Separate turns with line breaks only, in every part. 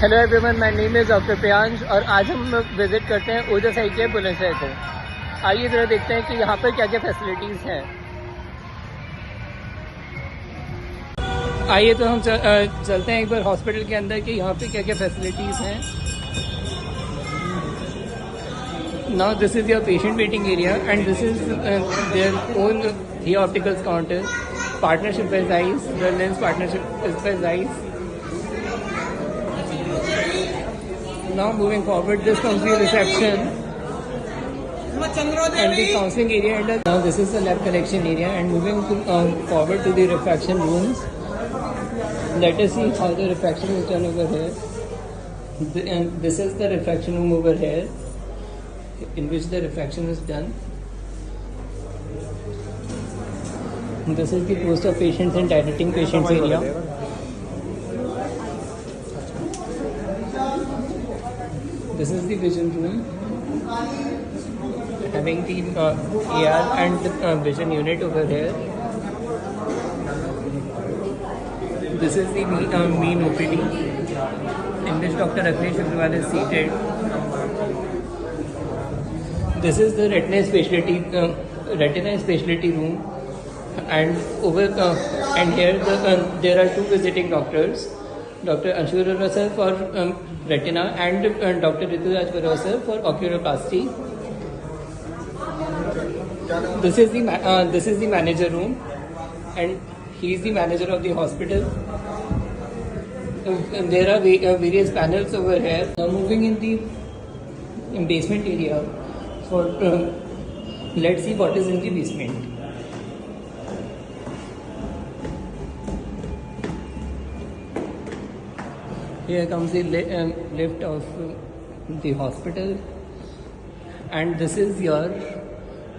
Hello everyone, my name is doctor Priyansh और आज हम विज़िट करते हैं ओजस आई केयर बुलंदशहर को। आइए ज़रा देखते हैं कि यहाँ पर क्या क्या फैसिलिटीज़ हैं। आइए तो हम चलते हैं एक बार हॉस्पिटल के अंदर कि यहाँ पे क्या क्या फैसिलिटीज़ हैं। Now this is your patient waiting area and this is their own ही opticals counter, partnership by Zeiss, the lens partnership is by Zeiss. Now moving forward, this comes the reception and the counseling area. And now this is the lab collection area. And moving forward to the refraction rooms, let us see how the refraction is done over here. And this is the refraction room over here, in which the refraction is done. This is the post of patients and dilating patients area. This is the vision room, having the AR and vision unit over here. This is the main OPD, in which Dr. Akhilesh Agrawal is seated. This is the retina specialty room, and over and here there are two visiting doctors. Dr. Anshu Arora sir for retina and Dr. Rituraj Barua sir for oculoplasty. This is the manager room, and he is the manager of the hospital. There are various panels over here. Now moving in the basement area, for let's see what is in the basement. Here comes the lift of the hospital, and this is your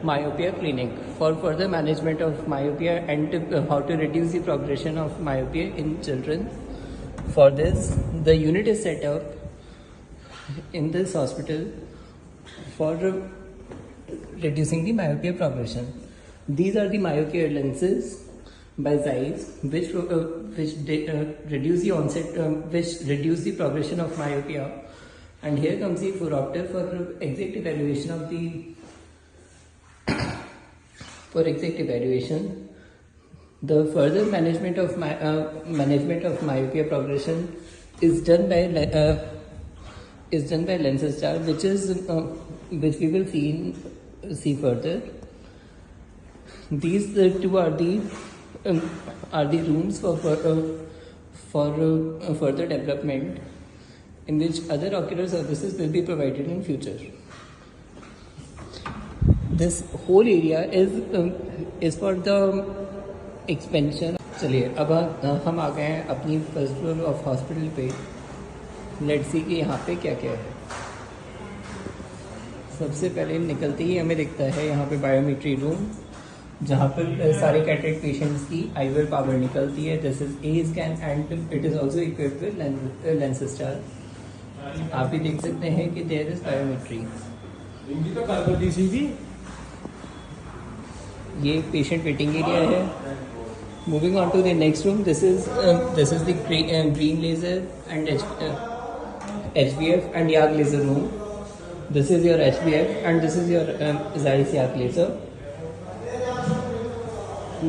myopia clinic for further management of myopia and how to reduce the progression of myopia in children. For this, the unit is set up in this hospital for reducing the myopia progression. These are the myocare lenses by Zeiss, which reduce the onset, which reduce the progression of myopia. And here comes the phoropter for exact evaluation of the The further management of myopia progression is done by LenseStar, which we will see further. These two are the rooms for further development, in which other ocular services will be provided in future. This whole area is for the expansion. चलिए अब हम आ गए हैं अपनी first floor of hospital पे। Let's see कि यहाँ पे क्या क्या है। सबसे पहले निकलते ही हमें दिखता है यहाँ पे बायोमेट्री रूम, जहाँ पर सारे कैटरेक्ट पेशेंट्स की आईवेयर पावर निकलती है। This is a scan and it is also equipped with Lenstar. आप भी देख सकते हैं कि देयर इज बायोमेट्री। ये पेशेंट वेटिंग एरिया है। Moving on to the next room, this is the green laser and HBF and YAG laser room. This is your HBF and this is your Zeiss YAG laser.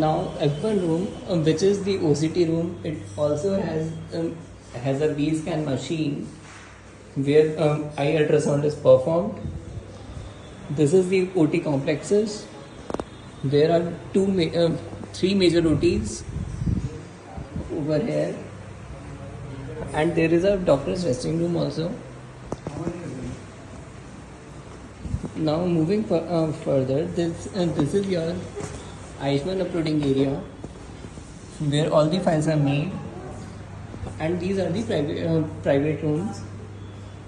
Now F1 room, which is the OCT room, it also has a B-scan machine where eye ultrasound is performed. This is the OT complexes. There are three major OTs over here, and there is a doctor's resting room also. Now moving further, this is your Ayushman uploading area, where all the files are made, and these are the private rooms,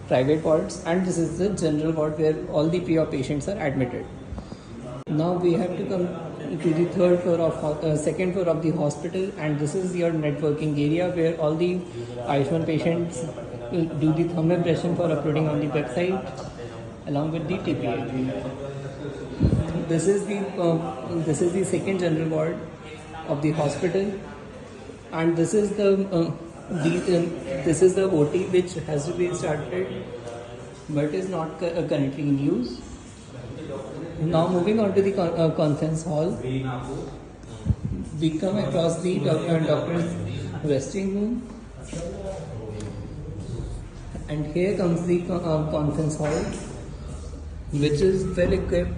private wards, and this is the general ward where all the pre-op patients are admitted. Now we have to come to the second floor of the hospital, and this is your networking area where all the Ayushman patients do the thumb impression for uploading on the website along with the TPA. This is the second general ward of the hospital, and this is the This is the OT which has to be started but is not currently in use. Now moving on to the conference hall, we come across the doctor's resting room, and here comes the conference hall, which is well equipped.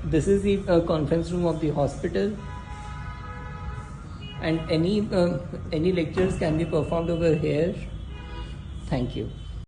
This is the conference room of the hospital, and any lectures can be performed over here. Thank you.